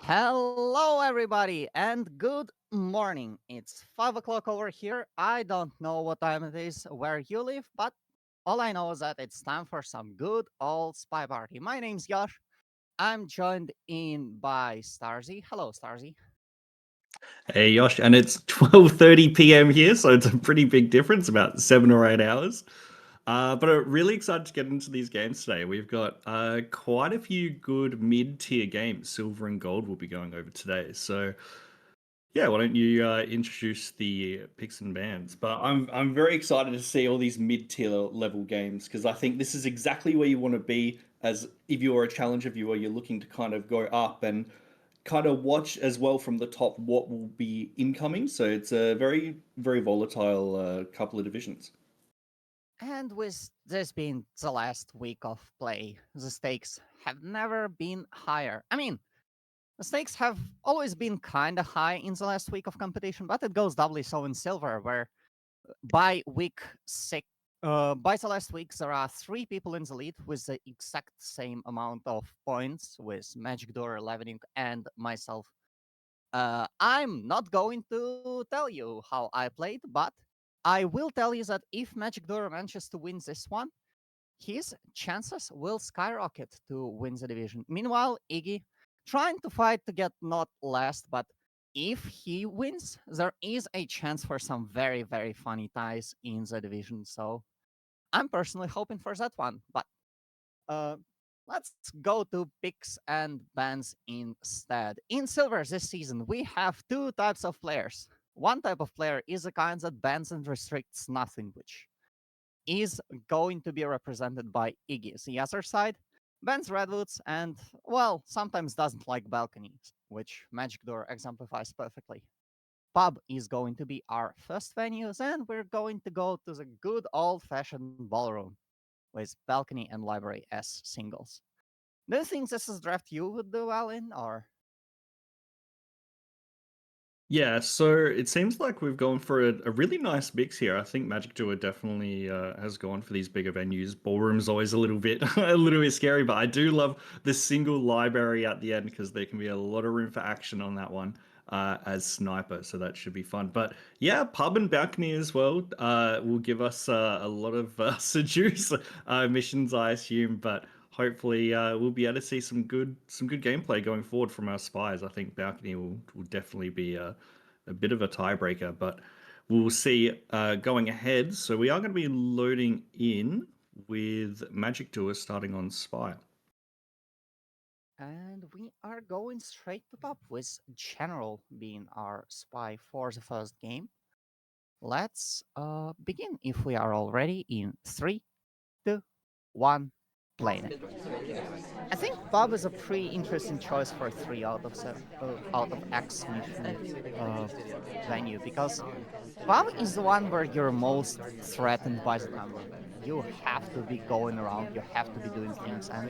Hello, everybody, and good morning. It's 5 o'clock over here. I don't know what time it is where you live, but all I know is that it's time for some good old spy party. My name's Josh. I'm joined in by Starzy. Hello, Starzy. Hey Yosh, and it's 12:30 p.m. here, so it's a pretty big difference, about 7 or 8 hours. But I'm really excited to get into these games today. We've got quite a few good mid-tier games. Silver and Gold will be going over today. So yeah, why don't you introduce the picks and bans? But I'm very excited to see all these mid-tier level games because I think this is exactly where you want to be as if you're a challenger viewer. You're looking to kind of go up and kind of watch as well from the top what will be incoming. So it's a very volatile couple of divisions. And with this being the last week of play, the stakes have never been higher. I mean, the stakes have always been kind of high in the last week of competition, but it goes doubly so in silver, where by week six, by the last week, there are three people in the lead with the exact same amount of points, with Magicdoer, Levening, and myself. I'm not going to tell you how I played, but I will tell you that if Magicdoer manages to win this one, his chances will skyrocket to win the division. Meanwhile, Iggy trying to fight to get not last, but if he wins, there is a chance for some very funny ties in the division. So I'm personally hoping for that one. But uh, let's go to picks and bans instead. In silver this season, we have two types of players. One type of player is the kind that bans and restricts nothing, which is going to be represented by Iggy. The other side bans redwoods and, well, sometimes doesn't like balconies, which Magicdoor exemplifies perfectly. Pub is going to be our first venue, and we're going to go to the good old fashioned ballroom with balcony and library as singles. Do you think this is draft you would do well in, or? Yeah, so it seems like we've gone for a really nice mix here. I think Magicdoer definitely has gone for these bigger venues. Ballroom's always a little bit a little bit scary, but I do love the single library at the end because there can be a lot of room for action on that one as sniper. So that should be fun. But yeah, pub and balcony as well will give us a lot of seduce missions, I assume. But hopefully we'll be able to see some good gameplay going forward from our spies. I think balcony will definitely be a bit of a tiebreaker, but we'll see going ahead. So we are going to be loading in with Magicdoer starting on spy. And we are going straight to top with General being our spy for the first game. Let's begin if we are already in 3, 2, 1, playing it. I think Bob is a pretty interesting choice for 3 out of X mission venue because Bob is the one where you're most threatened by the time limit. You have to be going around, you have to be doing things, and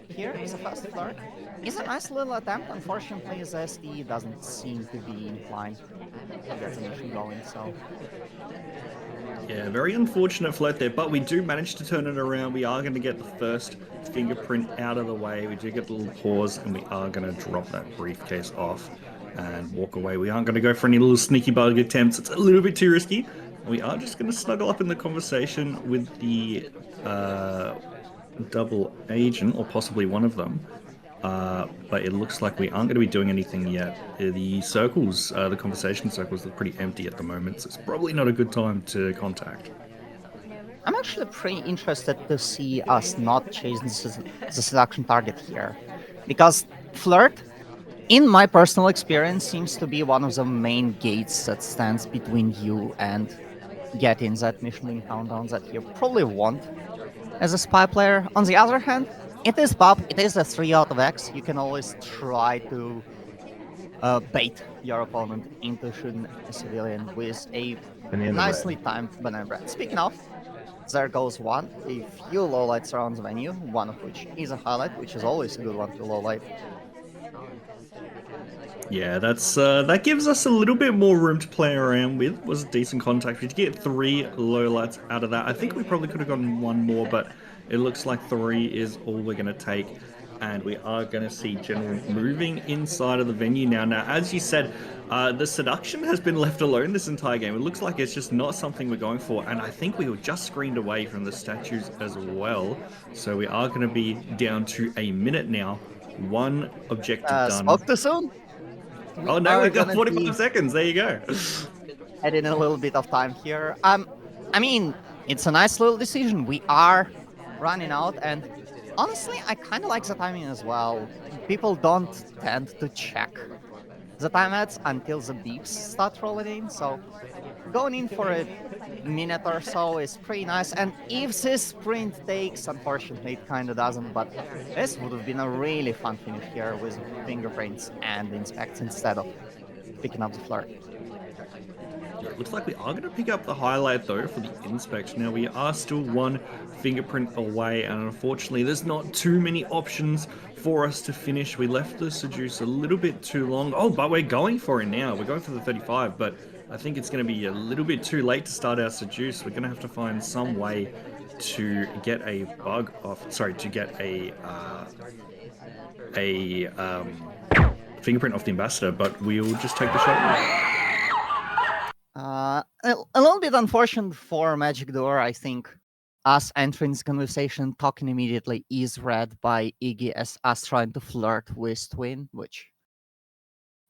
here is a fast flirt. It's a nice little attempt. Unfortunately, the SDE doesn't seem to be inclined to get the mission going, so Yeah, very unfortunate float there, but we do manage to turn it around. We are going to get the first fingerprint out of the way. We do get a little pause, and we are going to drop that briefcase off and walk away. We aren't going to go for any little sneaky bug attempts. It's a little bit too risky. We are just going to snuggle up in the conversation with the double agent, or possibly one of them. But it looks like we aren't going to be doing anything yet. The circles, the conversation circles, look pretty empty at the moment, so it's probably not a good time to contact. I'm actually pretty interested to see us not chasing the seduction target here. Because flirt, in my personal experience, seems to be one of the main gates that stands between you and getting that Michelin countdown that you probably want as a spy player. On the other hand, it is pop, it is a 3 out of X. You can always try to bait your opponent into shooting a civilian with a Banana nicely bread. timed banana bread. Speaking of, there goes one. A few lowlights around the venue, one of which is a highlight, which is always a good one to lowlight. Yeah, that gives us a little bit more room to play around with. Was a decent contact. We did get three lowlights out of that. I think we probably could have gotten one more, but It looks like 3 is all we're going to take. And we are going to see General moving inside of the venue now. Now, as you said, the seduction has been left alone this entire game. It looks like it's just not something we're going for. And I think we were just screened away from the statues as well. So we are going to be down to a minute now. One objective done. Spoke too soon. We Oh no, are we've got gonna 45 be seconds. There you go. adding a little bit of time here. I mean, it's a nice little decision. We are running out, and honestly, I kind of like the timing as well. People don't tend to check the time ads until the beeps start rolling in, so going in for a minute or so is pretty nice. And if this sprint takes, unfortunately, it kind of doesn't, but this would have been a really fun finish here with fingerprints and inspects instead of picking up the flirt. Yeah, it looks like we are going to pick up the highlight though for the inspection. Now we are still one fingerprint away, and unfortunately there's not too many options for us to finish. We left the seduce a little bit too long. Oh, but we're going for it now. We're going for the 35, but I think it's going to be a little bit too late to start our seduce. We're going to have to find some way to get a bug off. Sorry, to get a fingerprint off the ambassador, but we'll just take the shot. A little bit unfortunate for Magicdoer, I think. Us entering this conversation, talking immediately is read by Iggy as us trying to flirt with Twin, which,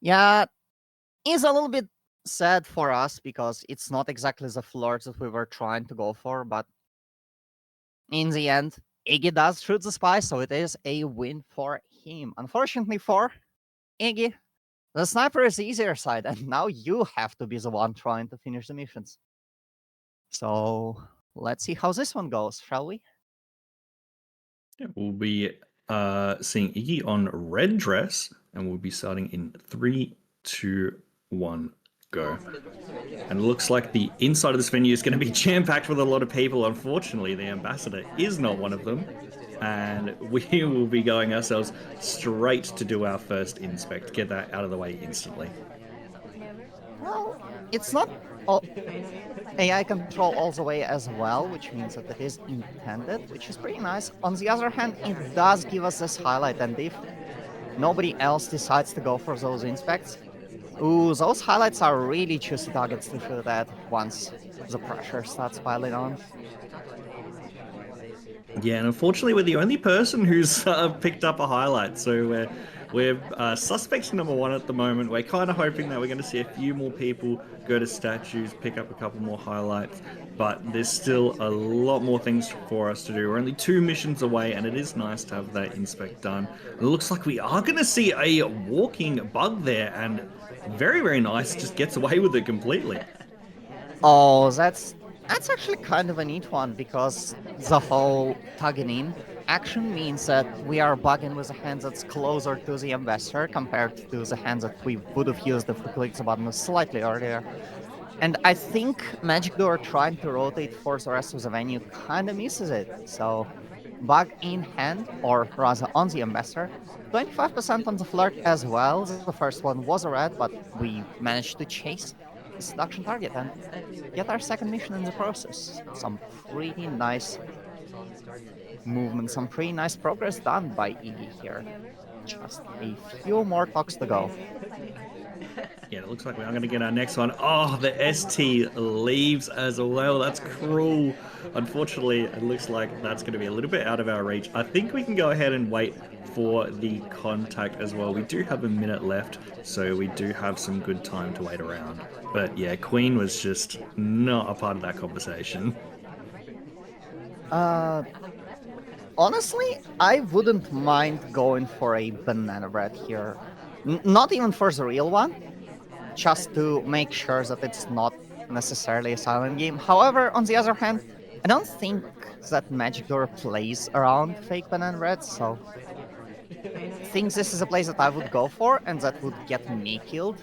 yeah, is a little bit sad for us because it's not exactly the flirt that we were trying to go for, but in the end, Iggy does shoot the spy, so it is a win for him. Unfortunately for Iggy, the sniper is the easier side, and now you have to be the one trying to finish the missions. So let's see how this one goes, shall we? Yeah, we'll be seeing Iggy on red dress, and we'll be starting in 3, 2, 1, go. And it looks like the inside of this venue is going to be jam-packed with a lot of people. Unfortunately, the ambassador is not one of them. And we will be going ourselves straight to do our first inspect. Get that out of the way instantly. Well, it's not all AI control all the way as well, which means that it is intended, which is pretty nice. On the other hand, it does give us this highlight, and if nobody else decides to go for those inspects, ooh, those highlights are really juicy targets to shoot at once the pressure starts piling on. Yeah, and unfortunately, we're the only person who's picked up a highlight. So we're suspect number 1 at the moment. We're kind of hoping that we're going to see a few more people go to statues, pick up a couple more highlights. But there's still a lot more things for us to do. We're only 2 missions away, and it is nice to have that inspect done. It looks like we are going to see a walking bug there, and very, very nice. Just gets away with it completely. Oh, that's actually kind of a neat one because the whole tugging in action means that we are bugging with a hand that's closer to the ambassador compared to the hand that we would have used if we clicked the button slightly earlier. And I think Magicdoer trying to rotate for the rest of the venue kind of misses it. So bug in hand, or rather on the ambassador, 25% on the flirt as well. The first one was a red, but we managed to chase the seduction target and get our second mission in the process. Some pretty nice movement, some pretty nice progress done by Iggy here. Just a few more talks to go. Yeah, it looks like we are going to get our next one. Oh, the ST leaves as well. That's cruel. Unfortunately, it looks like that's going to be a little bit out of our reach. I think we can go ahead and wait for the contact as well. We do have a minute left, so we do have some good time to wait around. But yeah, Queen was just not a part of that conversation. Honestly, I wouldn't mind going for a banana bread here. Not even for the real one, just to make sure that it's not necessarily a silent game. However, on the other hand, I don't think that Magicdoer plays around fake banana bread, so I think this is a place that I would go for, and that would get me killed,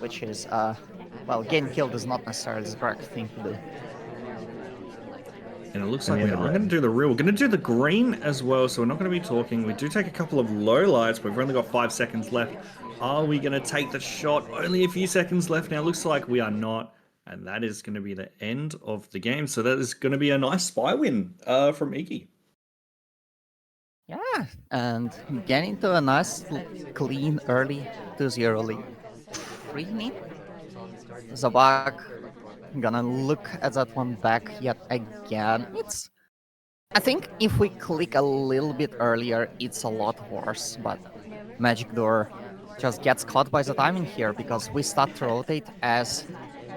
which is, well, getting killed is not necessarily the correct thing to do. And it looks like we are going to do the real. We're going to do the green as well, so we're not going to be talking. We do take a couple of low lights, but we've only got 5 seconds left. Are we going to take the shot? Only a few seconds left now. Looks like we are not. And that is going to be the end of the game. So that is going to be a nice spy win from Iggy. Yeah, and getting to a nice, clean, early 2-0 lead. Pretty neat. Zabak gonna look at that one back yet again. I think if we click a little bit earlier, it's a lot worse, but Magicdoer just gets caught by the timing here because we start to rotate as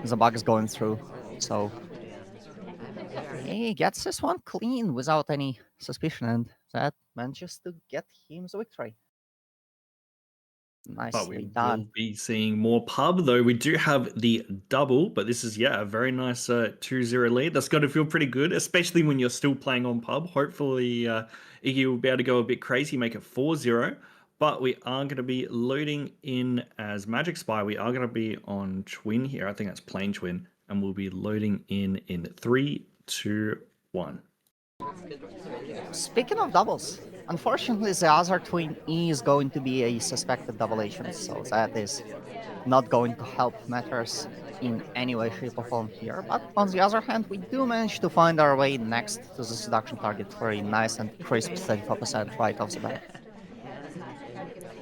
the bug is going through. So he gets this one clean without any suspicion, and that manages to get him the victory. But we Nicely will done. be seeing more pub, though we do have the double. But this is, yeah, a very nice 2-0 lead. That's got to feel pretty good, especially when you're still playing on pub. Hopefully, Iggy will be able to go a bit crazy, make it 4-0. But we are going to be loading in as Magic Spy. We are going to be on Twin here. I think that's plain Twin. And we'll be loading in 3, 2, 1. Speaking of doubles, unfortunately, the other twin is going to be a suspected double agent, so that is not going to help matters in any way, shape, or form here. But on the other hand, we do manage to find our way next to the seduction target for a nice and crisp 34% right off the bat.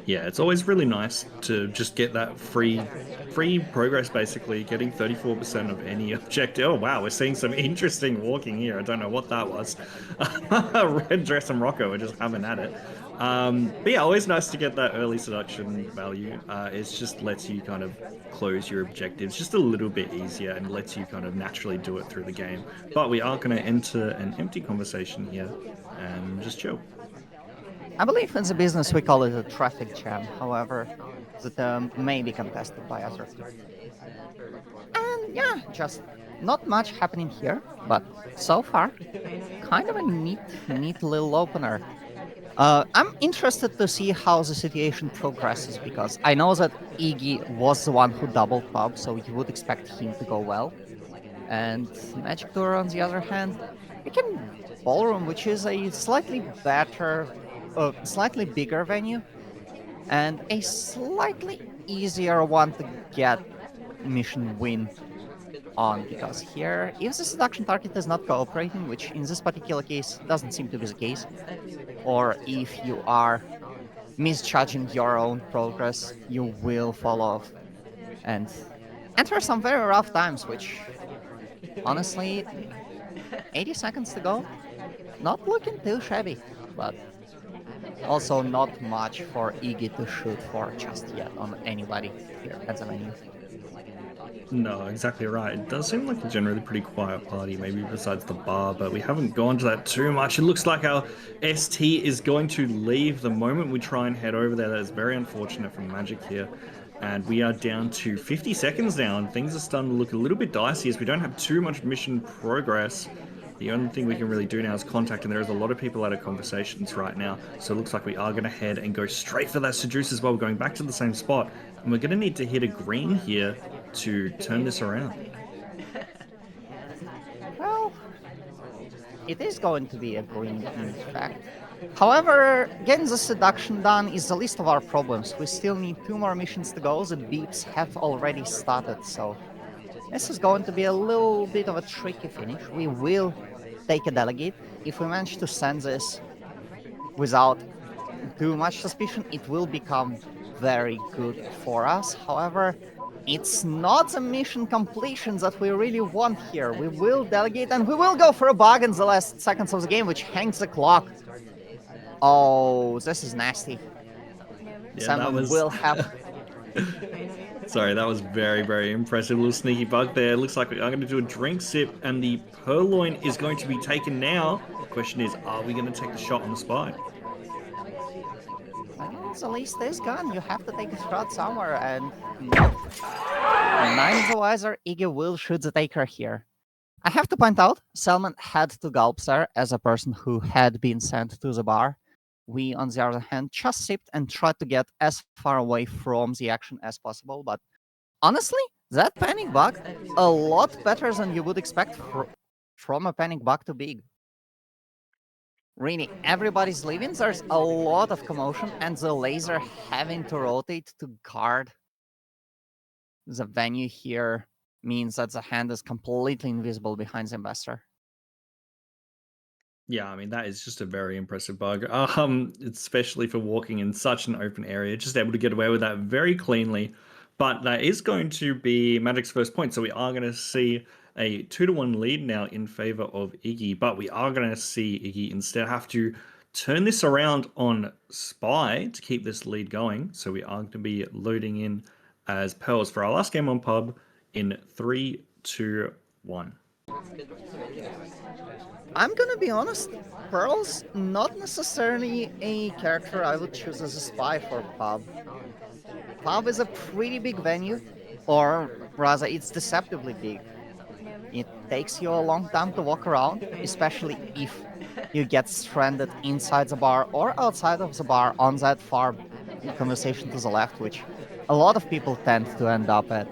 Yeah, it's always really nice to just get that free progress, basically getting 34% of any objective. Oh wow, we're seeing some interesting walking here. I don't know what that was. Red dress and Rocco are just having at it. But yeah, always nice to get that early seduction value. It just lets you kind of close your objectives just a little bit easier and lets you kind of naturally do it through the game. But we are going to enter an empty conversation here and just chill. I believe in the business we call it a traffic jam, however, the term may be contested by others. And yeah, just not much happening here, but so far, kind of a neat little opener. I'm interested to see how the situation progresses because I know that Iggy was the one who doubled pub, so you would expect him to go well. And Magic Tour, on the other hand, picking Ballroom, which is a slightly better, slightly bigger venue, and a slightly easier one to get mission win on because here, if the seduction target is not cooperating, which in this particular case doesn't seem to be the case, or if you are misjudging your own progress, you will fall off and enter some very rough times, which honestly, 80 seconds to go, not looking too shabby, but also not much for Iggy to shoot for just yet on anybody here at the venue. No, exactly right. It does seem like a generally pretty quiet party, maybe besides the bar, but we haven't gone to that too much. It looks like our ST is going to leave the moment we try and head over there. That is very unfortunate from Magic here. And we are down to 50 seconds now, and things are starting to look a little bit dicey as we don't have too much mission progress. The only thing we can really do now is contact, and there is a lot of people out of conversations right now. So it looks like we are going to head and go straight for that seduce as well. We're going back to the same spot, and we're going to need to hit a green here to turn this around. Well, it is going to be a green in fact. However, getting the seduction done is the least of our problems. We still need 2 more missions to go. The beeps have already started, so this is going to be a little bit of a tricky finish. We will take a delegate. If we manage to send this without too much suspicion, it will become very good for us. However, it's not the mission completion that we really want here. We will delegate and we will go for a bug in the last seconds of the game, which hangs the clock. Oh, this is nasty. Yeah, that Simon was. will have. Sorry, that was very, very impressive. Little sneaky bug there. Looks like I'm going to do a drink sip, and the purloin is going to be taken now. The question is, are we going to take the shot on the spy? Well, the list is gone. You have to take a shot somewhere, and nope. Nine the wiser, Iggy will shoot the taker here. I have to point out, Selman had to gulp there as a person who had been sent to the bar. We, on the other hand, just sipped and tried to get as far away from the action as possible. But honestly, that panic bug, a lot better than you would expect from a panic bug to big. Really, everybody's leaving. There's a lot of commotion, and the laser having to rotate to guard the venue here. means that the hand is completely invisible behind the investor. Yeah, I mean that is just a very impressive bug. Especially for walking in such an open area, just able to get away with that very cleanly. But that is going to be Magic's first point, so we are going to see a 2-1 lead now in favor of Iggy. But we are going to see Iggy instead have to turn this around on Spy to keep this lead going. So we are going to be loading in as Pearls for our last game on Pub in 3, 2, 1. I'm gonna be honest, Pearl's not necessarily a character I would choose as a spy for Pub. Pub is a pretty big venue, or rather, it's deceptively big. It takes you a long time to walk around, especially if you get stranded inside the bar or outside of the bar on that far conversation to the left, which a lot of people tend to end up at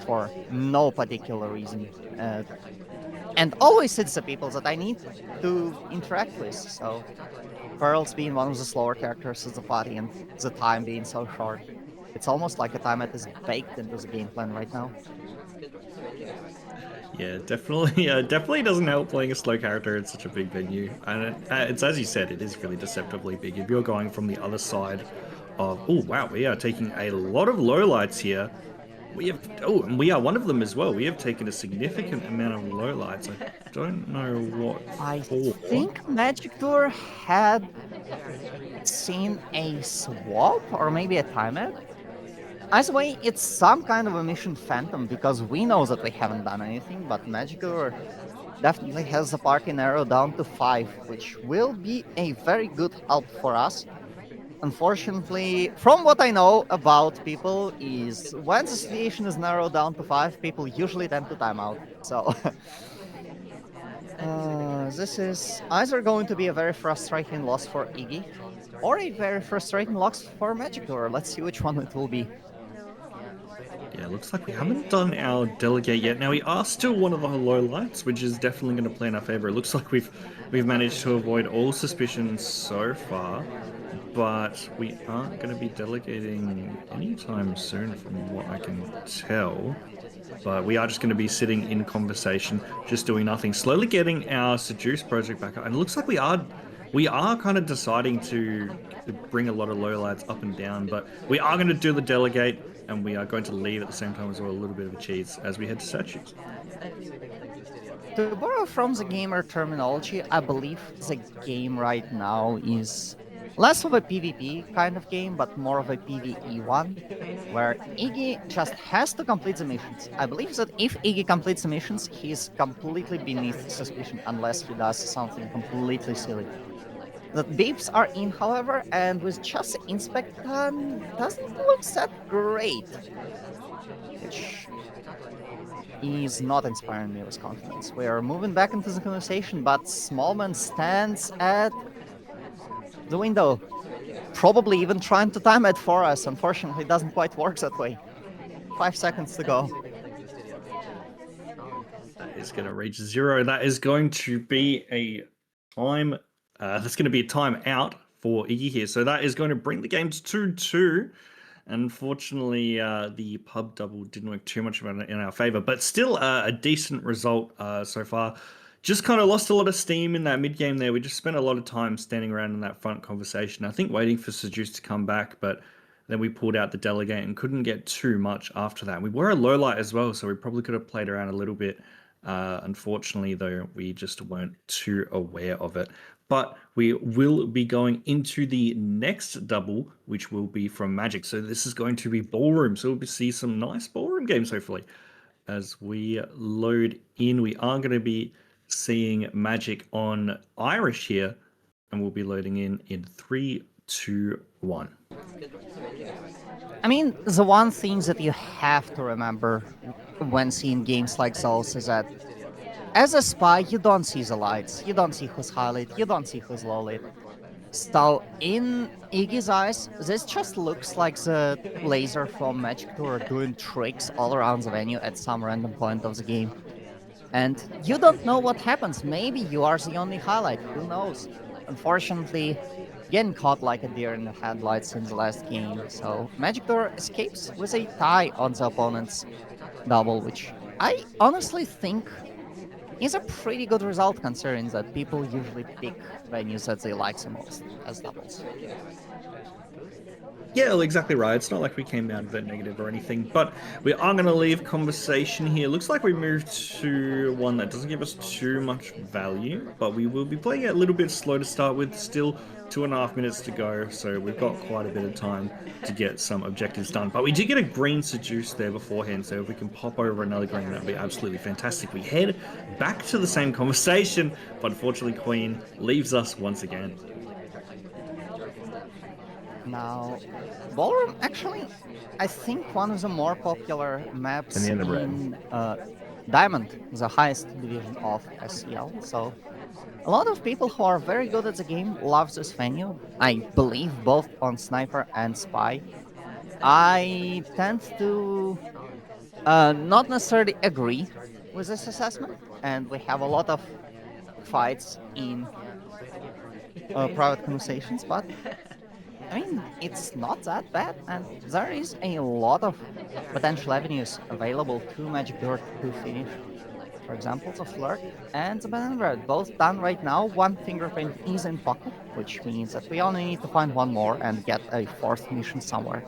for no particular reason. And always it's the people that I need to interact with. So Pearls being one of the slower characters of the party and the time being so short. It's almost like a time that is baked into the game plan right now. Yeah, definitely. Definitely doesn't help playing a slow character in such a big venue, and it's as you said, it is really deceptively big. If you're going from the other side of, oh wow, we are taking a lot of lowlights here. We have, oh, and we are one of them as well. We have taken a significant amount of lowlights. I don't know what I for. think Magicdoer had seen a swap or maybe a timeout. Either way, it's some kind of a mission phantom because we know that we haven't done anything, but Magicdoer definitely has the party narrowed down to 5, which will be a very good help for us. Unfortunately, from what I know about people, is when the situation is narrowed down to 5, people usually tend to time out. So this is either going to be a very frustrating loss for Iggy, or a very frustrating loss for Magicdoer. Let's see which one it will be. Yeah, looks like we haven't done our delegate yet. Now we are still one of the low lights, which is definitely going to play in our favor. It looks like we've managed to avoid all suspicion so far, but we aren't going to be delegating anytime soon, from what I can tell. But we are just going to be sitting in conversation, just doing nothing, slowly getting our Seduce project back up. And it looks like we are kind of deciding to bring a lot of lowlights up and down, but we are going to do the delegate, and we are going to leave at the same time as well, a little bit of a cheese as we head to statues. To borrow from the gamer terminology, I believe the game right now is less of a PvP kind of game, but more of a PvE one, where Iggy just has to complete the missions. I believe that if Iggy completes the missions, he is completely beneath suspicion unless he does something completely silly. The beeps are in, however, and with just inspect done, doesn't look that great, which is not inspiring me with confidence. We are moving back into the conversation, but Smallman stands at the window, probably even trying to time it for us. Unfortunately, it doesn't quite work that way. 5 seconds to go. That is going to reach 0. That is going to be a time. That's going to be a time out for Iggy here. So that is going to bring the game to 2-2. Unfortunately, the pub double didn't work too much in our favor, but still a decent result so far. Just kind of lost a lot of steam in that mid game there. We just spent a lot of time standing around in that front conversation. I think waiting for Seduce to come back, but then we pulled out the delegate and couldn't get too much after that. We were a low light as well, so we probably could have played around a little bit. Unfortunately, though, we just weren't too aware of it. But we will be going into the next double, which will be from Magic. So this is going to be Ballroom. So we'll see some nice Ballroom games, hopefully. As we load in, we are going to be seeing Magic on Irish here. And we'll be loading in 3, 2, 1. I mean, the one thing that you have to remember when seeing games like those is that as a spy, you don't see the lights, you don't see who's highlight, you don't see who's low lit. So in Iggy's eyes, this just looks like the laser from Magicdoer doing tricks all around the venue at some random point of the game. And you don't know what happens. Maybe you are the only highlight. Who knows? Unfortunately, getting caught like a deer in the headlights in the last game. So Magicdoer escapes with a tie on the opponent's double, which I honestly think is a pretty good result considering that people usually pick venues that they like the most as doubles. Yeah, well, exactly right. It's not like we came out of it negative or anything, but we are going to leave conversation here. Looks like we moved to one that doesn't give us too much value, but we will be playing it a little bit slow to start with. Still 2.5 minutes to go, so we've got quite a bit of time to get some objectives done. But we did get a green seduce there beforehand, so if we can pop over another green, that'd be absolutely fantastic. We head back to the same conversation, but unfortunately, Queen leaves us once again. Now, Ballroom actually, I think one of the more popular And maps the end of red. in Diamond, the highest division of SCL. So a lot of people who are very good at the game love this venue. I believe both on Sniper and Spy. I tend to not necessarily agree with this assessment, and we have a lot of fights in private conversations, but I mean, it's not that bad, and there is a lot of potential avenues available to Magicdoer to finish. For example, the Flirt and the Banana Bread, both done right now. One fingerprint is in pocket, which means that we only need to find one more and get a fourth mission somewhere.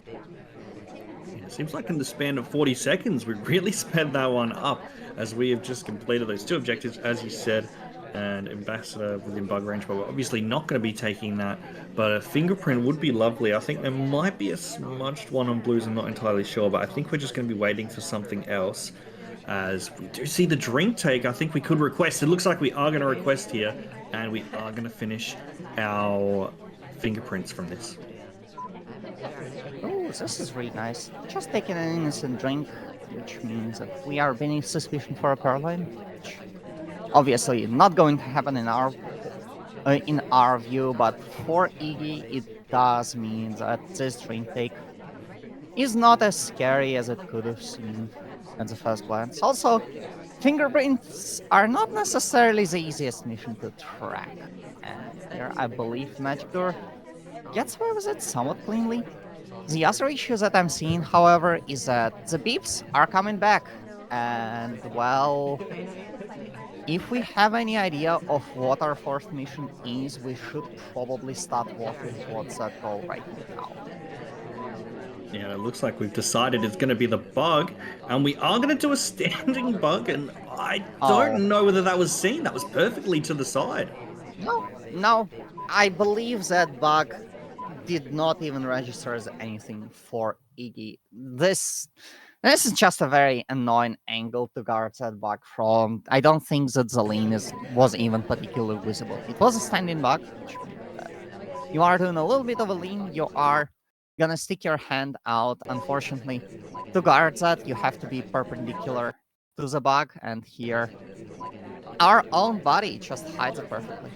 Yeah, it seems like in the span of 40 seconds, we really sped that one up as we have just completed those two objectives, as you said, and Ambassador within bug range, but we're obviously not going to be taking that. But a fingerprint would be lovely. I think there might be a smudged one on blues, I'm not entirely sure, but I think we're just going to be waiting for something else. As we do see the drink take, I think we could request. It looks like we are going to request here, and we are going to finish our fingerprints from this. Oh, this is really nice. Just taking an innocent drink, which means that we are beneath suspicion for a Pearline, which obviously not going to happen in our view, but for Iggy, it does mean that this drink take is not as scary as it could have seemed at the first glance. Also, fingerprints are not necessarily the easiest mission to track, and here I believe Magicdoer gets away with it somewhat cleanly. The other issue that I'm seeing, however, is that the beeps are coming back, and well, if we have any idea of what our fourth mission is, we should probably start working towards that goal right now. Yeah, it looks like we've decided it's going to be the bug, and we are going to do a standing bug, and I Oh, don't know whether that was seen. That was perfectly to the side. no, I believe that bug did not even register as anything for Iggy. This is just a very annoying angle to guard that bug from. I don't think that the lean was even particularly visible. It was a standing bug, which means that you are doing a little bit of a lean, you are gonna stick your hand out. Unfortunately, to guard that, you have to be perpendicular to the bug, and here our own body just hides it perfectly.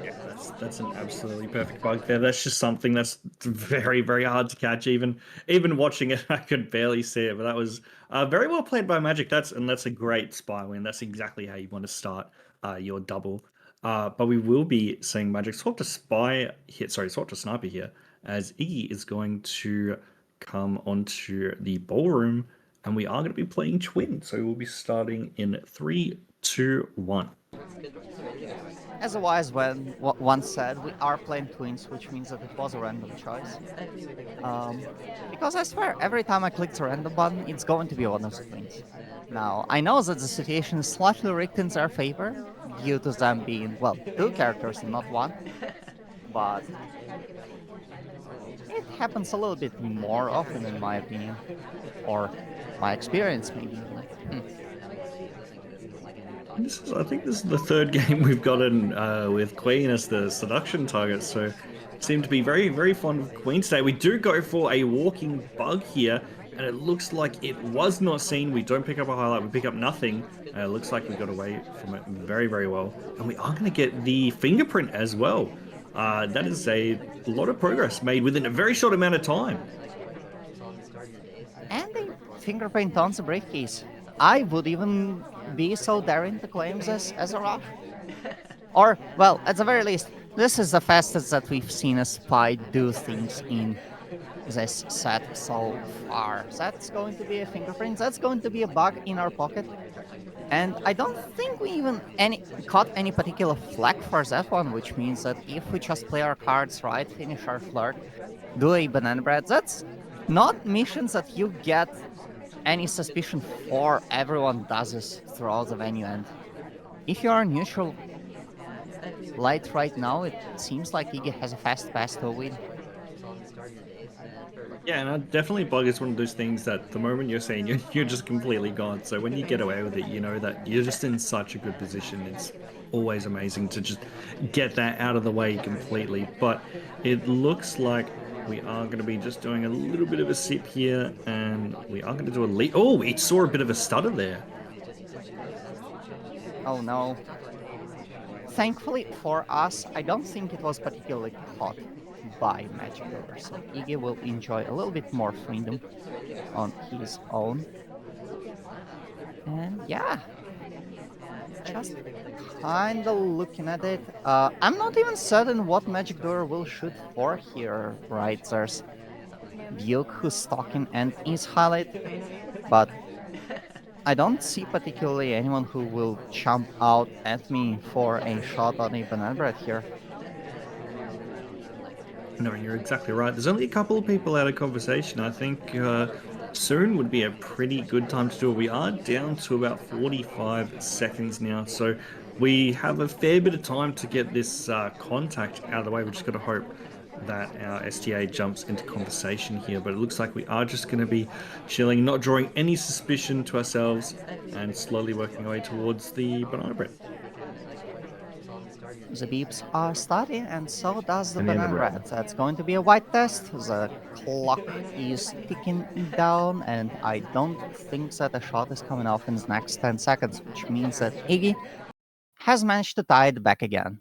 Yeah, that's an absolutely perfect bug there. That's just something that's very very hard to catch. Even watching it, I could barely see it. But that was very well played by Magic. That's a great spy win. That's exactly how you want to start your double. But we will be seeing Magic swap to spy here. Sorry, swap to sniper here, as Iggy is going to come onto the ballroom, and we are going to be playing twin. So we'll be starting in 3, 2, 1. As a wise one once said, we are playing twins, which means that it was a random choice. Um, because I swear, every time I click the random button, it's going to be one of the twins. Now, I know that the situation is slightly rigged in their favor, due to them being, well, two characters and not one, but it happens a little bit more often, in my opinion, or my experience, maybe. Hmm. I think this is the third game we've gotten with Queen as the seduction target, so seem to be very, very fond of Queen today. We do go for a walking bug here, and it looks like it was not seen. We don't pick up a highlight, we pick up nothing. It looks like we got away from it very, very well. And we are going to get the fingerprint as well. That is a lot of progress made within a very short amount of time. And a fingerprint on the briefcase. I would even be so daring to claim this as a rush. Or, well, at the very least, this is the fastest that we've seen a spy do things in this set so far. That's going to be a fingerprint. That's going to be a bug in our pocket. And I don't think we even caught any particular flag for that one, which means that if we just play our cards right, finish our flirt, do a banana bread, that's not missions that you get any suspicion for. Everyone does this throughout the venue, and if you are neutral light right now, it seems like Iggy has a fast pass to a win. Yeah, and definitely bug is one of those things that the moment you're saying you're just completely gone. So when you get away with it, you know that you're just in such a good position. It's always amazing to just get that out of the way completely. But it looks like we are going to be just doing a little bit of a sip here, and we are going to do a lead. Oh, we saw a bit of a stutter there. Oh no. Thankfully for us, I don't think it was particularly caught by Magicdoer, so Iggy will enjoy a little bit more freedom on his own. And yeah, just kinda looking at it. I'm not even certain what Magicdoer will shoot for here, right? There's Duke who's stalking and is highlight, but I don't see particularly anyone who will jump out at me for a shot on a banana bread here. No, you're exactly right. There's only a couple of people out of conversation. I think soon would be a pretty good time to do it. We are down to about 45 seconds now, so we have a fair bit of time to get this contact out of the way. We're just got to hope that our STA jumps into conversation here, but it looks like we are just going to be chilling, not drawing any suspicion to ourselves, and slowly working our way towards the banana bread. The beeps are starting, and so does the And the end of banana the bread. bread. That's going to be a white test. The clock is ticking down, and I don't think that a shot is coming off in the next 10 seconds, which means that Iggy has managed to tie it back again.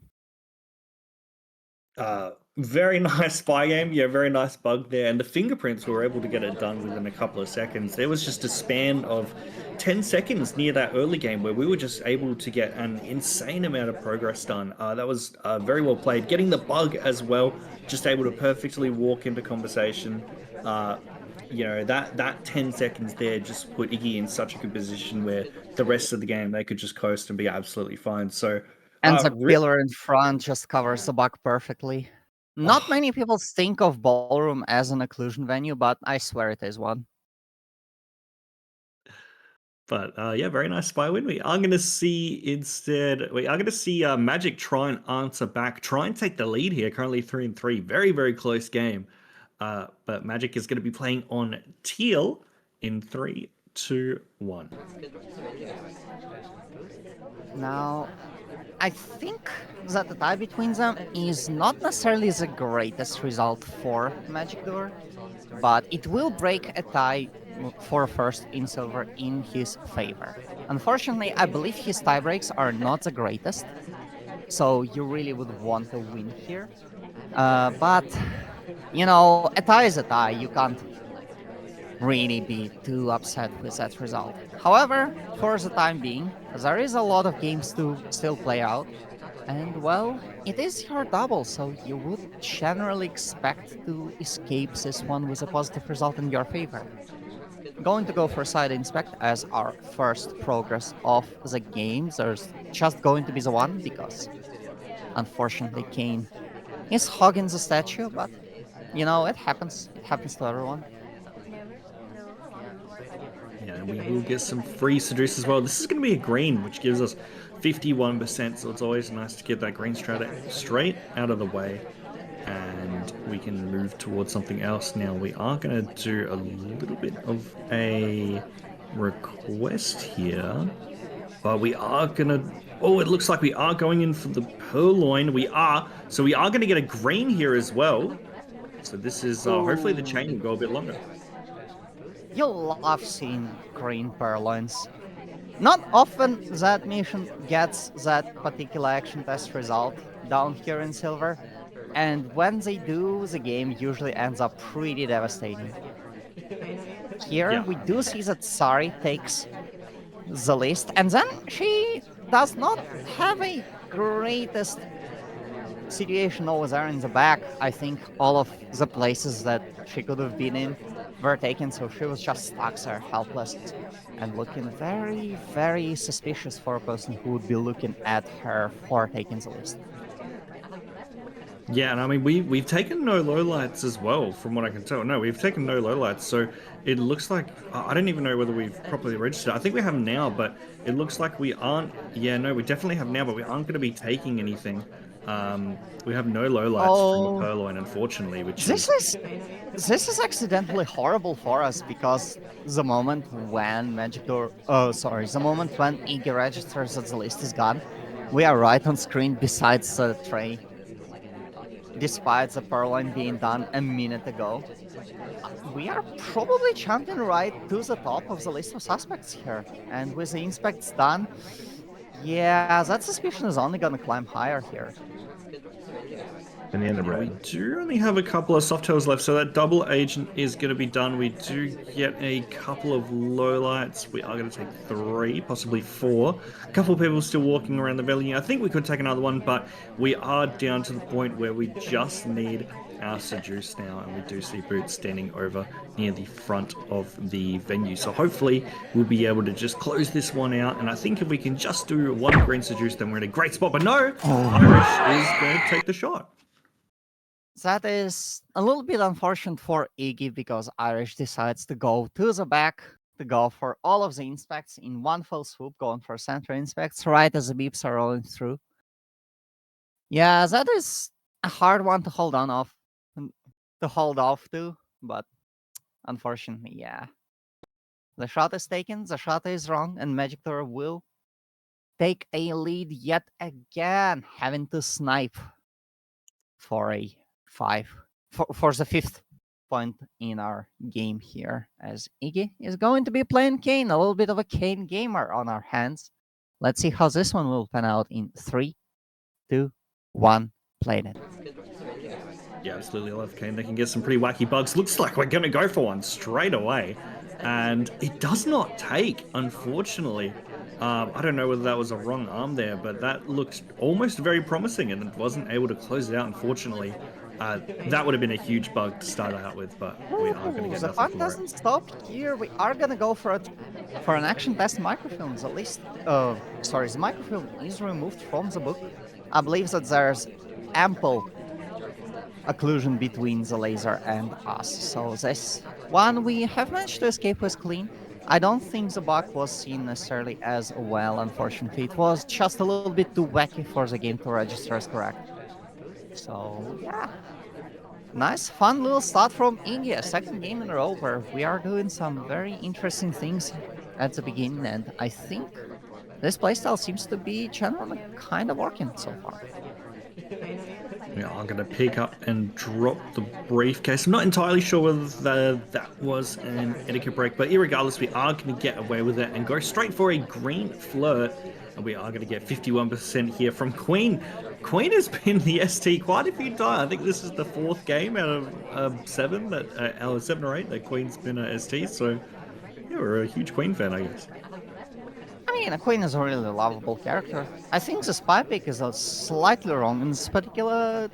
Very nice spy game. Yeah, very nice bug there. And the fingerprints were able to get it done within a couple of seconds. There was just a span of 10 seconds near that early game where we were just able to get an insane amount of progress done. That was very well played. Getting the bug as well, just able to perfectly walk into conversation. That 10 seconds there just put Iggy in such a good position where the rest of the game they could just coast and be absolutely fine. So, And the re- pillar in front just covers the bug perfectly. Not oh, many people think of ballroom as an occlusion venue, but I swear it is one. But yeah, very nice spy win. We are going to see instead. We are going to see Magic try and answer back, try and take the lead here. Currently 3-3, very very close game. But Magic is going to be playing on teal in 3, 2, 1. Now, I think that the tie between them is not necessarily the greatest result for Magicdoer, but it will break a tie for first in silver in his favor. Unfortunately, I believe his tie breaks are not the greatest, so you really would want to win here. But, a tie is a tie. You can't really be too upset with that result. However, for the time being, there is a lot of games to still play out, and well, it is your double, so you would generally expect to escape this one with a positive result in your favor. Going to go for side inspect as our first progress of the game. There's just going to be the one because unfortunately Kane is hogging the statue, but it happens. It happens to everyone. Yeah, and we will get some free seduce as well. This is going to be a green, which gives us 51%. So it's always nice to get that green straight out of the way. And we can move towards something else now. We are going to do a little bit of a request here. But we are going to... Oh, it looks like we are going in for the purloin. We are. So we are going to get a green here as well. So this is... hopefully the chain will go a bit longer. You'll love seeing green purloins. Not often that mission gets that particular action test result down here in silver, and when they do, the game usually ends up pretty devastating. Here Yeah. we do see that Sari takes the list, and then she does not have a greatest situation always are in the back. I think all of the places that she could have been in were taken, so she was just stuck there, helpless, and looking very, very suspicious for a person who would be looking at her for taking the list. Yeah, and I mean we've taken no lowlights as well, from what I can tell. No, we've taken no lowlights, so it looks like I don't even know whether we've properly registered. I think we have now, but it looks like we aren't. Yeah, no, we definitely have now, but we aren't going to be taking anything. We have no lowlights from a Oh, purloin, unfortunately, which this is is this is accidentally horrible for us because the moment when the moment when Iggy registers that the list is gone, we are right on screen besides the tray, despite the purloin being done a minute ago. We are probably jumping right to the top of the list of suspects here. And with the inspects done, yeah, that suspicion is only gonna climb higher here. Banana Yeah, we bread. do only have a couple of soft tails left, so that double agent is going to be done. We do get a couple of lowlights. We are going to take 3, possibly 4. A couple of people still walking around the venue. I think we could take another one, but we are down to the point where we just need our seduce now, and we do see Boots standing over near the front of the venue. So hopefully we'll be able to just close this one out, and I think if we can just do one green seduce, then we're in a great spot. But no, Irish is going to take the shot. That is a little bit unfortunate for Iggy because Irish decides to go to the back to go for all of the inspects in one fell swoop, going for center inspects right as the beeps are rolling through. Yeah, that is a hard one to hold off to, but unfortunately, yeah. The shot is taken, the shot is wrong, and Magicdoer will take a lead yet again, having to snipe for a 5 for the 5th point in our game here, as Iggy is going to be playing Kane, a little bit of a Kane gamer on our hands. Let's see how this one will pan out in 3, 2, 1, played it. Yeah, absolutely. I love Kane. They can get some pretty wacky bugs. Looks like we're going to go for one straight away. And it does not take, unfortunately. I don't know whether that was a wrong arm there, but that looked almost very promising and it wasn't able to close it out, unfortunately. That would have been a huge bug to start out with, but we are going to Ooh, get the nothing fun for it. doesn't stop here. We are gonna go for an action test microfilms. At least, sorry, the microfilm is removed from the book. I believe that there's ample occlusion between the laser and us. So this one we have managed to escape with clean. I don't think the bug was seen necessarily as well, unfortunately. It was just a little bit too wacky for the game to register as correct. So yeah. Nice, fun little start from India. Second game in a row where we are doing some very interesting things at the beginning, and I think this playstyle seems to be generally kind of working so far. Yeah, I'm going to pick up and drop the briefcase. I'm not entirely sure whether that was an etiquette break, but irregardless, we are going to get away with it and go straight for a green flirt. And we are going to get 51% here from Queen. Queen has been the ST quite a few times. I think this is the 4th game out of 7 that out of 7 or 8 that Queen's been a ST. So yeah, we're a huge Queen fan, I guess. I mean, a queen is a really lovable character. I think the spy pick is slightly wrong in this particular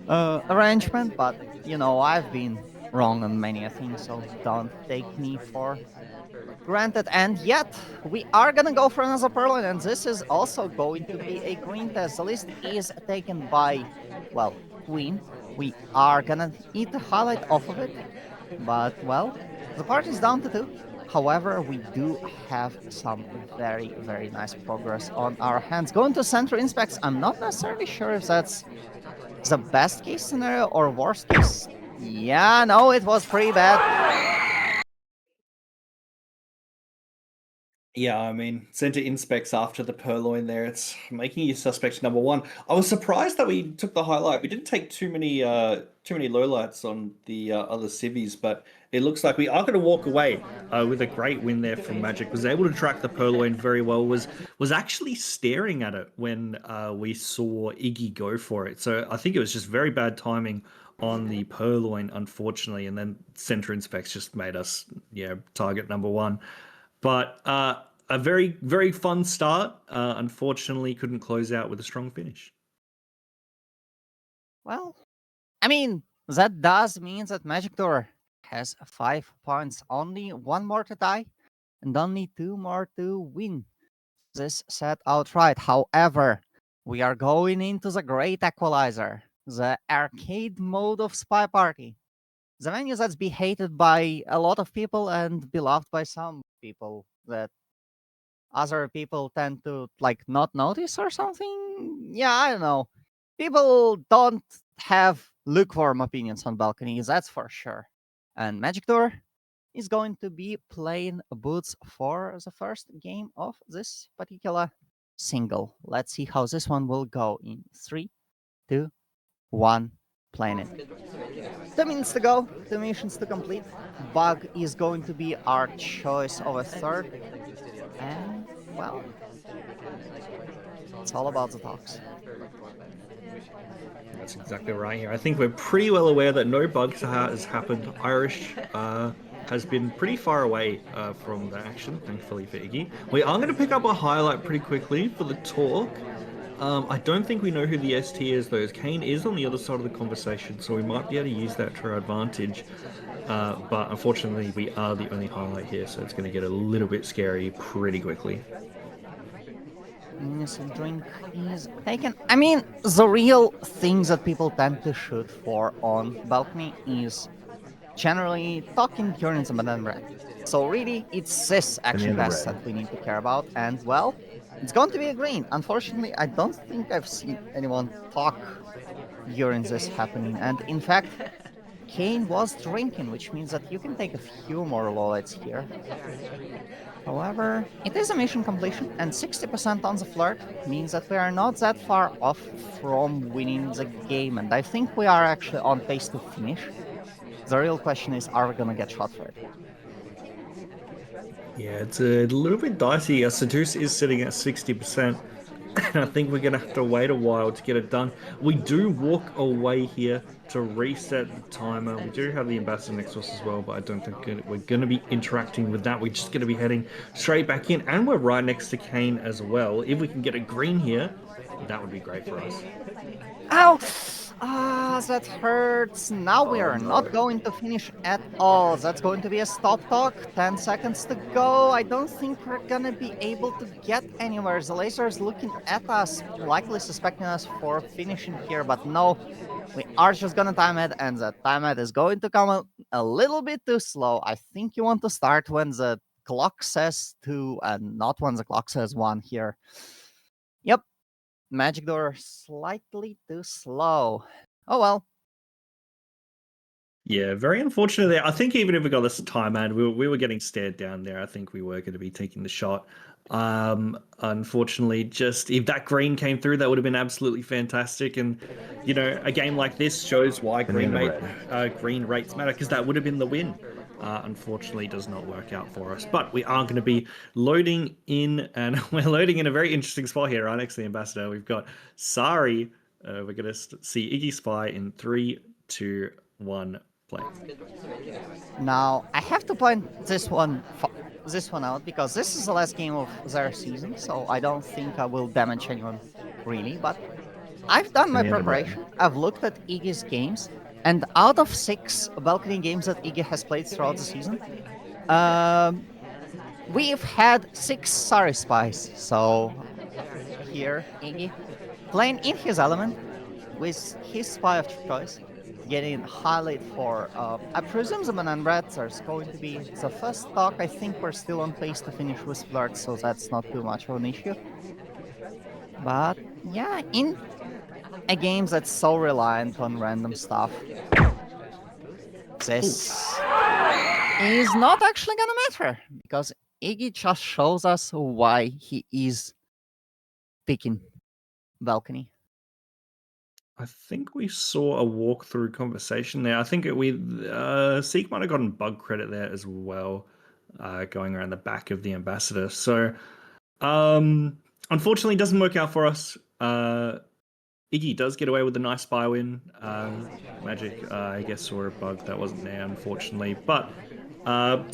arrangement, but you know, I've been wrong on many things, so don't take me for granted. And yet, we are gonna go for another Perlin, and this is also going to be a green test. The list is taken by, well, Queen. We are gonna eat the highlight off of it, but well, the party's down to 2. However, we do have some very, very nice progress on our hands. Going to center inspects, I'm not necessarily sure if that's the best case scenario or worst case. Yeah, no, it was pretty bad. Yeah, I mean, center inspects after the purloin there. It's making you suspect number 1. I was surprised that we took the highlight. We didn't take too many lowlights on the other civvies, but it looks like we are going to walk away with a great win there from Magic. Was able to track the purloin very well. Was actually staring at it when we saw Iggy go for it. So I think it was just very bad timing on the purloin, unfortunately, and then center inspects just made us target number 1. But a very, very fun start. Unfortunately, couldn't close out with a strong finish. Well, I mean, that does mean that Magicdoer has 5 points, only one more to die, and only 2 more to win this set outright. However, we are going into the Great Equalizer, the arcade mode of SpyParty. The menu that's be hated by a lot of people and beloved by some people that other people tend to like not notice or something. Yeah, I don't know. People don't have lukewarm opinions on balconies, that's for sure. And Magicdoor is going to be playing boots for the first game of this particular single. Let's see how this one will go in 3, 2, 1, playing it. 2 minutes to go, 2 missions to complete. Bug is going to be our choice of a third. And, well, it's all about the talks. That's exactly right here. I think we're pretty well aware that no bugs has happened. Irish has been pretty far away from the action, thankfully for Iggy. We are going to pick up a highlight pretty quickly for the talk. I don't think we know who the ST is, though. Kane is on the other side of the conversation, so we might be able to use that to our advantage. But unfortunately, we are the only highlight here, so it's going to get a little bit scary pretty quickly. Innocent drink is taken. I mean, the real things that people tend to shoot for on balcony is generally talking currents and banana bread. So really, it's this action pass that we need to care about. And well, it's going to be a green. Unfortunately, I don't think I've seen anyone talk during this happening. And in fact, Kane was drinking, which means that you can take a few more lollies here. However, it is a mission completion, and 60% on the flirt means that we are not that far off from winning the game, and I think we are actually on pace to finish. The real question is, are we gonna get shot for it? Yeah, it's a little bit dicey. Seduce is sitting at 60%. I think we're going to have to wait a while to get it done. We do walk away here to reset the timer. We do have the ambassador next to us as well, but I don't think we're going to be interacting with that. We're just going to be heading straight back in, and we're right next to Kane as well. If we can get a green here, that would be great for us. Ow! Ah, that hurts. Now we are not going to finish at all. That's going to be a stop talk. 10 seconds to go. I don't think we're gonna be able to get anywhere. The laser is looking at us, likely suspecting us for finishing here, but no. We are just gonna time it, and the timeout is going to come a little bit too slow. I think you want to start when the clock says 2 and not when the clock says 1 here. Yep, Magicdoer slightly too slow. Oh well. Yeah, very unfortunate there. I think even if we got this time ad, we were getting stared down there. I think we were going to be taking the shot. Unfortunately, just if that green came through, that would have been absolutely fantastic. And you know, a game like this shows why green rates matter, because that would have been the win. Unfortunately, does not work out for us. But we are going to be loading in, and we're loading in a very interesting spot here, right next to the ambassador. We've got Sari. We're going to see Iggy Spy in 3, 2, 1. Play. Now I have to point this one out because this is the last game of their season, so I don't think I will damage anyone really. But I've done my preparation. I've looked at Iggy's games, and out of 6 balcony games that Iggy has played throughout the season, we've had 6 Sari Spies. So here, Iggy playing in his element with his spy of choice, getting highlight for, I presume the banana bread is going to be the first stock. I think we're still on pace to finish with flirt, so that's not too much of an issue. But yeah, in a game that's so reliant on random stuff, this is not actually gonna matter, because Iggy just shows us why he is picking balcony. I think we saw a walkthrough conversation there. I think Seek might have gotten bug credit there as well, going around the back of the ambassador. So, unfortunately, it doesn't work out for us. Iggy does get away with a nice spy win. Magic, I guess, saw a bug that wasn't there, unfortunately. But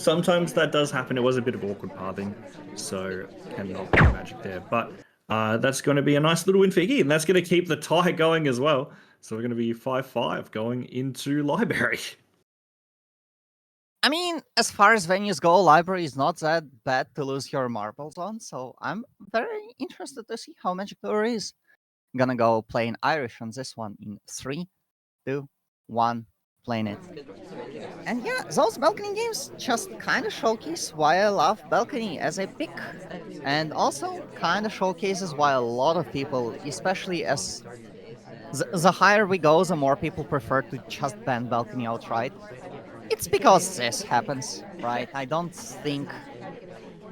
sometimes that does happen. It was a bit of awkward pathing, so cannot be Magic there. But that's going to be a nice little win for Iggy, and that's going to keep the tie going as well. So we're going to be 5-5 going into library. I mean, as far as venues go, library is not that bad to lose your marbles on, so I'm very interested to see how Magicdoer is gonna go playing Irish on this one in 3, 2, 1, playing it. And yeah, those balcony games just kind of showcase why I love balcony as a pick, and also kind of showcases why a lot of people, especially as the higher we go, the more people prefer to just ban balcony outright. It's because this happens, right? I don't think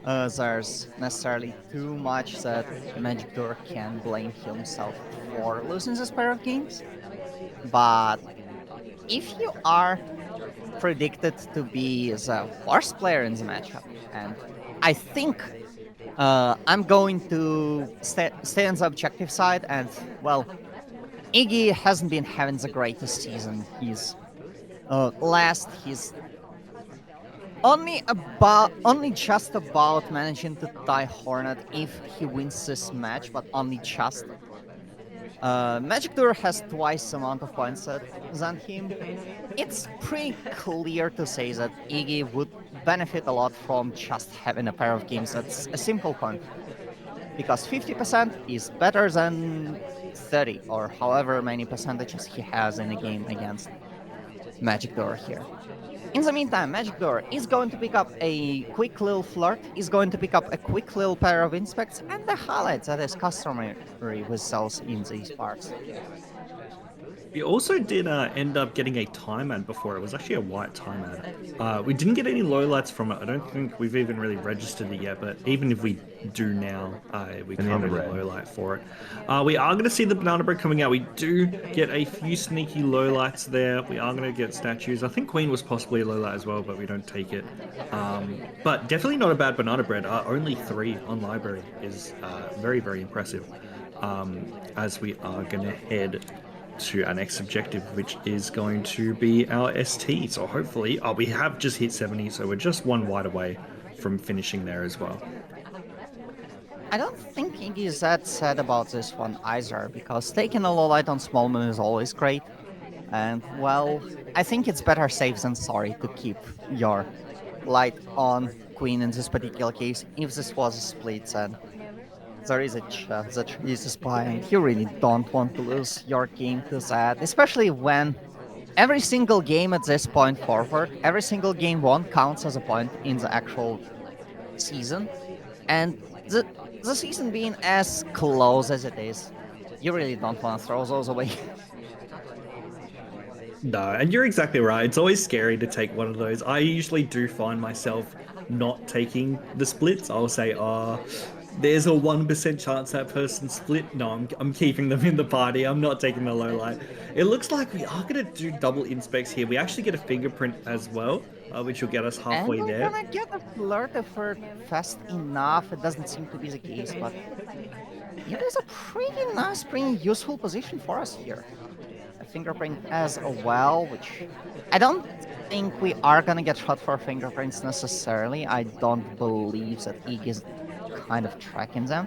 there's necessarily too much that Magicdoer can blame himself for losing this pair of games. But if you are predicted to be the worst player in the matchup, and I think I'm going to stay on the objective side, and well, Iggy hasn't been having the greatest season. He's only just about managing to tie Hornet if he wins this match, but only just. Magicdoer has twice the amount of points than him. It's pretty clear to say that Iggy would benefit a lot from just having a pair of games that's a simple coin. Because 50% is better than 30, or however many percentages he has in a game against Magicdoer here. In the meantime, Magicdoer is going to pick up a quick little flirt, is going to pick up a quick little pair of inspects, and the highlights that is customary with cells in these parts. We also did end up getting a time ad before. It was actually a white time ad. We didn't get any lowlights from it. I don't think we've even really registered it yet, but even if we do now, we can't get a lowlight for it. We are going to see the banana bread coming out. We do get a few sneaky lowlights there. We are going to get statues. I think Queen was possibly a lowlight as well, but we don't take it. But definitely not a bad banana bread. Only 3 on library is very, very impressive. As we are going to head to our next objective, which is going to be our ST. So hopefully, we have just hit 70, so we're just 1 white away from finishing there as well. I don't think Iggy is that sad about this one either, because taking a low light on small moon is always great. And well, I think it's better safe than sorry to keep your light on Queen in this particular case. If this was a split, then there is a chance that he's a spy, and you really don't want to lose your game to that, especially when every single game at this point forward, every single game won counts as a point in the actual season, and the season being as close as it is, you really don't want to throw those away. No, and you're exactly right. It's always scary to take one of those. I usually do find myself not taking the splits. I'll say, there's a 1% chance that person split. No, I'm keeping them in the party. I'm not taking the low light. It looks like we are going to do double inspects here. We actually get a fingerprint as well, which will get us halfway And we're there. gonna get a flirt if we're fast enough. It doesn't seem to be the case, but it is a pretty nice, pretty useful position for us here. A fingerprint as well, which I don't think we are gonna get shot for fingerprints necessarily. I don't believe that Ig is kind of tracking them.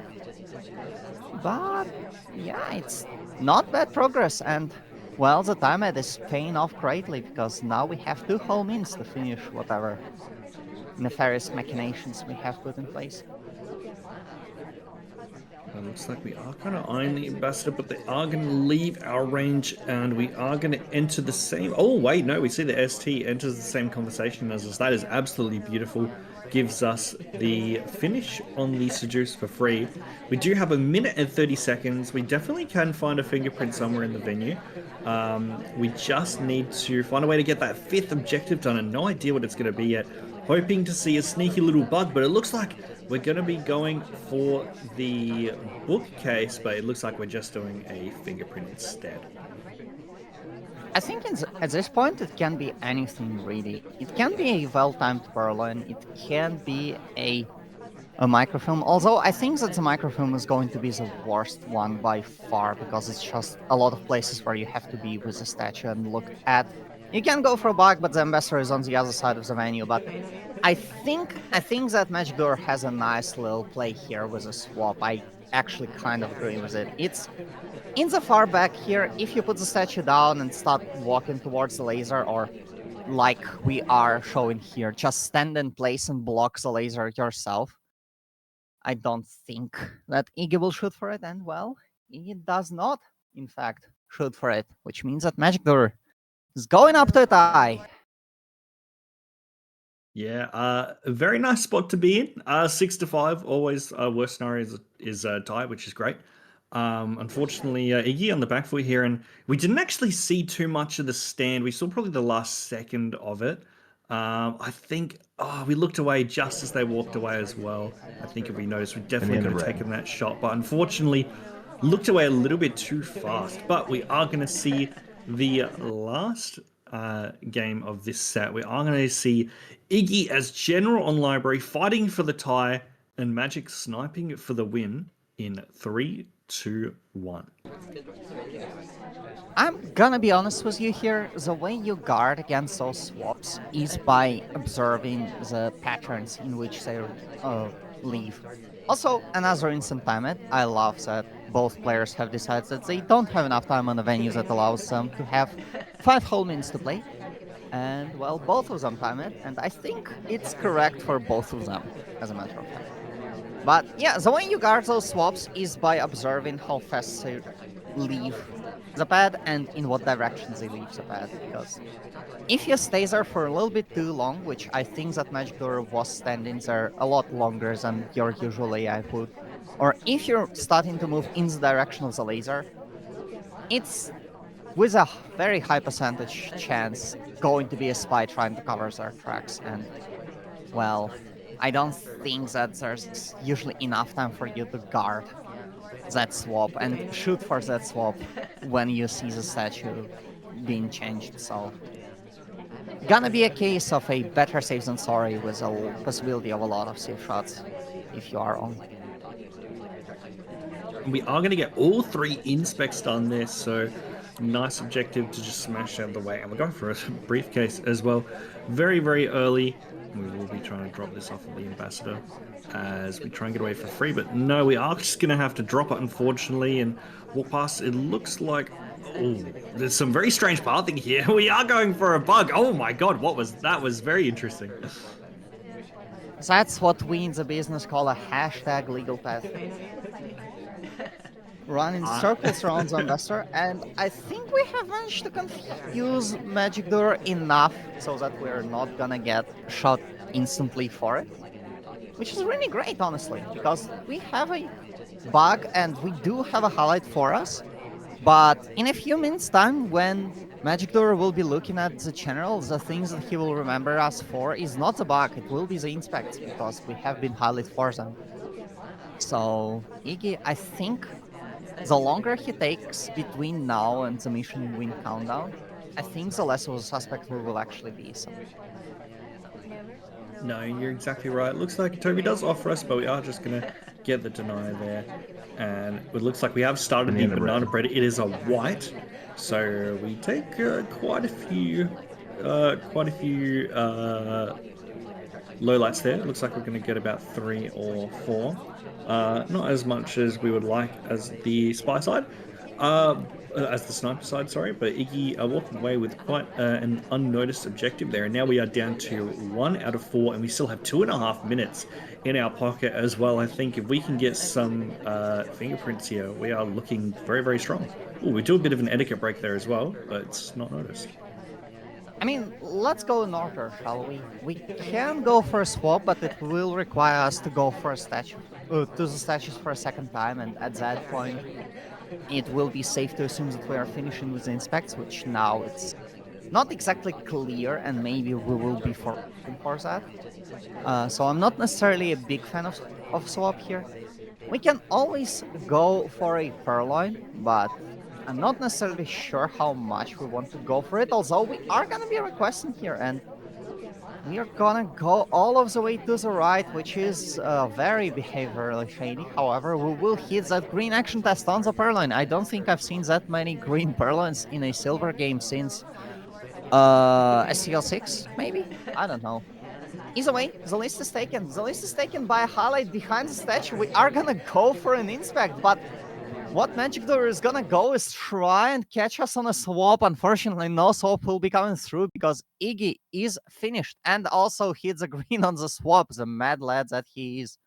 But yeah, it's not bad progress, and well, the time ad is paying off greatly because now we have 2 home ins to finish whatever nefarious machinations we have put in place. It looks like we are kind of eyeing the ambassador, but they are going to leave our range, and we are going to enter the same. Oh wait, no, we see the ST enters the same conversation as us. That is absolutely beautiful. Gives us the finish on the Seduce for free. We do have 1 minute and 30 seconds. We definitely can find a fingerprint somewhere in the venue. We just need to find a way to get that 5th objective done, and no idea what it's going to be yet. Hoping to see a sneaky little bug, but it looks like we're going to be going for the bookcase, but it looks like we're just doing a fingerprint instead. I think at this point it can be anything really. It can be a well-timed Berlin, it can be a microfilm, although I think that the microfilm is going to be the worst one by far because it's just a lot of places where you have to be with the statue and look at. You can go for a bug, but the ambassador is on the other side of the menu. But I think that Magicdoer has a nice little play here with a swap. I actually kind of agree with it. In the far back here, if you put the statue down and start walking towards the laser, or like we are showing here, just stand in place and block the laser yourself, I don't think that Iggy will shoot for it, and well, Iggy does not, in fact, shoot for it, which means that Magicdoer is going up to a tie. Yeah, a very nice spot to be in. 6 to 5, always worst scenario is a tie, which is great. Unfortunately, Iggy on the back foot here, and we didn't actually see too much of the stand. We saw probably the last second of it. I think we looked away just as they walked away as well. I think if we noticed, we definitely could have taken that shot, but unfortunately, looked away a little bit too fast. But we are going to see the last game of this set. We are going to see Iggy as general on library, fighting for the tie, and Magic sniping for the win in 3, 2, 1. I'm gonna be honest with you here. The way you guard against those swaps is by observing the patterns in which they leave. Also, another instant time I love that both players have decided that they don't have enough time on the venue that allows them to have 5 whole minutes to play. And well, both of them time it, and I think it's correct for both of them, as a matter of fact. But yeah, the way you guard those swaps is by observing how fast they leave the pad and in what directions they leave the pad. Because if you stay there for a little bit too long, which I think that Magicdoer was standing there a lot longer than your usual AI would, or if you're starting to move in the direction of the laser, it's with a very high percentage chance going to be a spy trying to cover their tracks. And well, I don't think that there's usually enough time for you to guard that swap and shoot for that swap when you see the statue being changed. So gonna be a case of a better safe than sorry with a possibility of a lot of safe shots if you are on. We are going to get all 3 inspects done there, so nice objective to just smash out of the way. And we're going for a briefcase as well. Very, very early. We will be trying to drop this off of the ambassador as we try and get away for free. But no, we are just going to have to drop it, unfortunately, and walk past. It looks like... Oh, there's some very strange pathing here. We are going for a bug. Oh my god, what was that? Was very interesting. That's what we in the business call a hashtag legal path. Run in circles around the investor, and I think we have managed to confuse Magicdoer enough so that we're not gonna get shot instantly for it. Which is really great, honestly, because we have a bug and we do have a highlight for us. But in a few minutes' time, when Magicdoer will be looking at the channel, the things that he will remember us for is not the bug, it will be the inspects, because we have been highlight for them. So, Iggy, I think the longer he takes between now and the mission win countdown, I think the less of a suspect we will actually be. So. No, you're exactly right. Looks like Toby does offer us, but we are just going to get the deny there. And it looks like we have started the banana bread. It is a white, so we take quite a few low lights there. It looks like we're going to get about 3 or 4. Not as much as we would like as the spy side. As the sniper side, sorry, but Iggy walking away with quite an unnoticed objective there, and now we are down to 1 out of 4, and we still have 2.5 minutes in our pocket as well. I think if we can get some fingerprints here, we are looking very, very strong. Ooh, we do a bit of an etiquette break there as well, but it's not noticed. I mean, let's go in order, shall we? We can go for a swap, but it will require us to go for a statue, to the statues for a second time, and at that point, it will be safe to assume that we are finishing with the inspects, which now it's not exactly clear, and maybe we will be forcing for that. So I'm not necessarily a big fan of swap here. We can always go for a purloin, but I'm not necessarily sure how much we want to go for it, although we are gonna be requesting here, and we are gonna go all of the way to the right, which is very behaviorally shady. However, we will hit that green action test on the purloin. I don't think I've seen that many green purloins in a silver game since SCL8, maybe? I don't know. Either way, the list is taken. The list is taken by a highlight behind the statue. We are gonna go for an inspect, but what Magicdoer is gonna go is try and catch us on a swap. Unfortunately, no swap will be coming through because Iggy is finished and also hits a green on the swap, the mad lad that he is.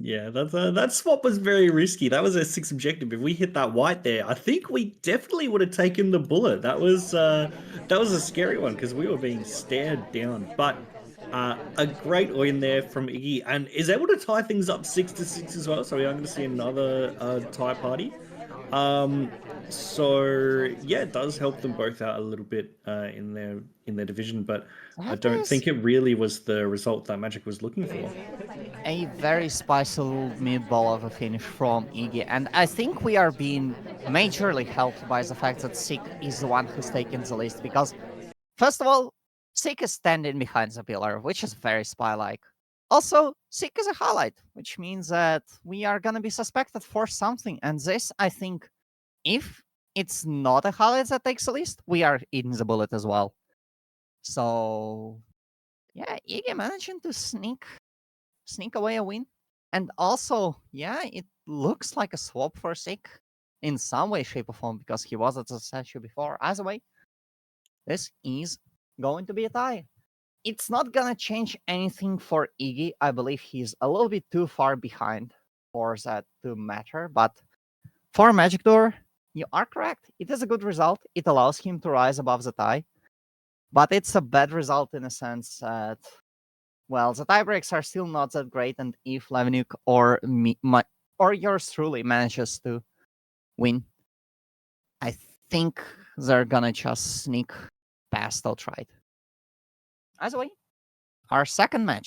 Yeah, that swap was very risky. That was a 6 objective. If we hit that white there, I think we definitely would have taken the bullet. That was a scary one because we were being stared down. But a great win there from Iggy, and is able to tie things up 6-6 as well. So we are going to see another tie party. Um, so yeah, it does help them both out a little bit in their division, but I That don't is think it really was the result that Magic was looking for. a very spicy little meatball of a finish from Iggy, and I think we are being majorly helped by the fact that Sick is the one who's taken the list because, first of all, Sick is standing behind the pillar, which is very spy-like. Also, Sick is a highlight, which means that we are gonna be suspected for something, and this, I think, if it's not a highlight that takes the list, we are eating the bullet as well. So, yeah, Iggy managing to sneak away a win. And also, yeah, it looks like a swap for Sick in some way, shape, or form because he was at the statue before. Either way, this is going to be a tie. It's not gonna change anything for Iggy. I believe he's a little bit too far behind for that to matter. But for Magicdoer, you are correct. It is a good result. It allows him to rise above the tie. But it's a bad result in a sense that, well, the tiebreaks are still not that great. And if Levenuk or or yours truly manages to win, I think they're gonna just sneak past outright. As way, our second match